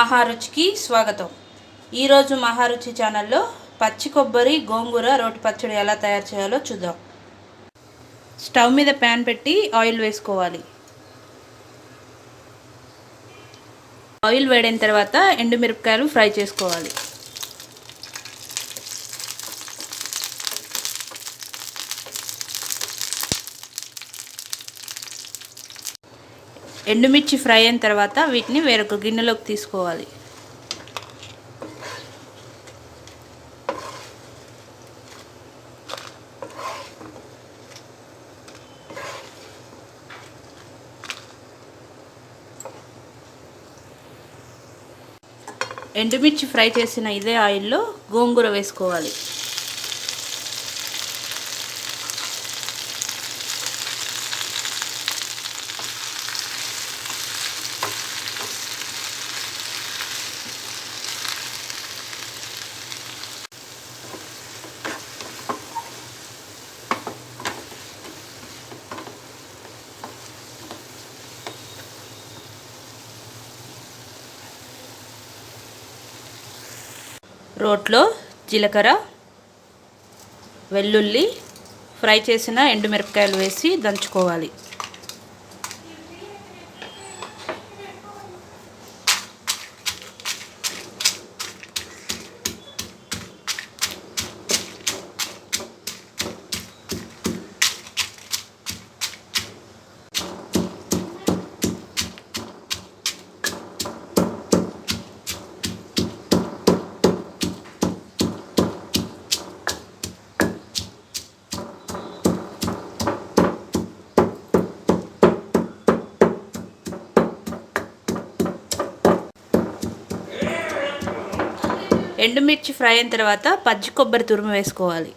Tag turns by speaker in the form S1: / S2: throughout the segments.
S1: మహారుచికి స్వాగతం. ఈరోజు మహారుచి ఛానల్లో పచ్చి కొబ్బరి గోంగూర రోటి పచ్చడి ఎలా తయారు చేయాలో చూద్దాం. స్టవ్ మీద ప్యాన్ పెట్టి ఆయిల్ వేసుకోవాలి. ఆయిల్ వేడైన తర్వాత ఎండుమిరపకాయలు ఫ్రై చేసుకోవాలి. ఎండుమిర్చి ఫ్రై అయిన తర్వాత వీటిని వేరొక గిన్నెలోకి తీసుకోవాలి. ఎండుమిర్చి ఫ్రై చేసిన ఇదే ఆయిల్లో గోంగూర వేసుకోవాలి. రోట్లో జీలకర్ర, వెల్లుల్లి, ఫ్రై చేసిన ఎండుమిరపకాయలు వేసి దంచుకోవాలి. ఎండుమిర్చి ఫ్రై అయిన తర్వాత పచ్చి కొబ్బరి తురుము వేసుకోవాలి.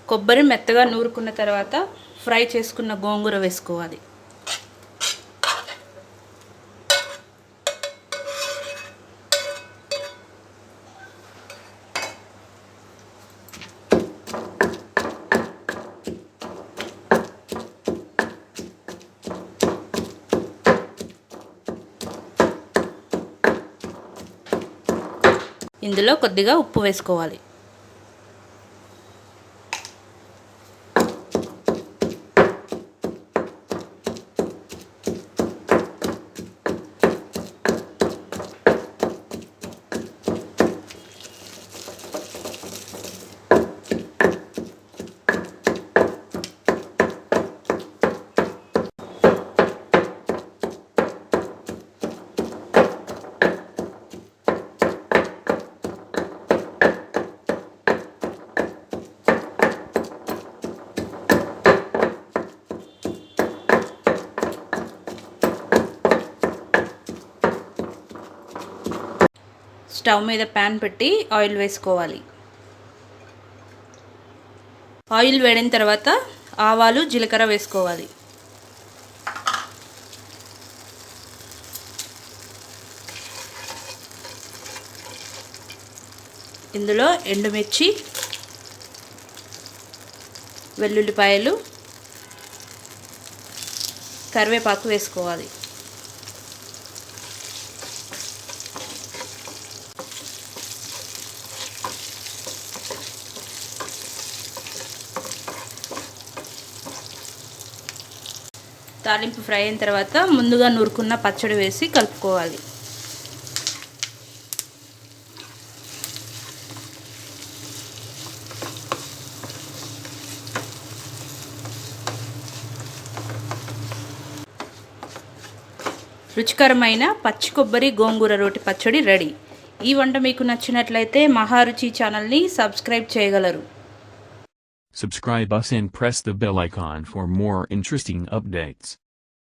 S1: కొబ్బరి మెత్తగా నూరుకున్న తర్వాత ఫ్రై చేసుకున్న గోంగూర వేసుకోవాలి. ఇందులో కొద్దిగా ఉప్పు వేసుకోవాలి. స్టవ్ మీద ప్యాన్ పెట్టి ఆయిల్ వేసుకోవాలి. ఆయిల్ వేడిన తర్వాత ఆవాలు, జీలకర్ర వేసుకోవాలి. ఇందులో ఎండుమిర్చి, వెల్లుల్లిపాయలు, కరివేపాకు వేసుకోవాలి. తాలింపు ఫ్రై అయిన తర్వాత ముందుగా నూరుకున్న పచ్చడి వేసి కలుపుకోవాలి. రుచికరమైన పచ్చి కొబ్బరి గోంగూర రోటి పచ్చడి రెడీ. ఈ వంట మీకు నచ్చినట్లయితే మహారుచి ఛానల్ని సబ్స్క్రైబ్ చేయగలరు.
S2: Subscribe us and press the bell icon for more interesting updates.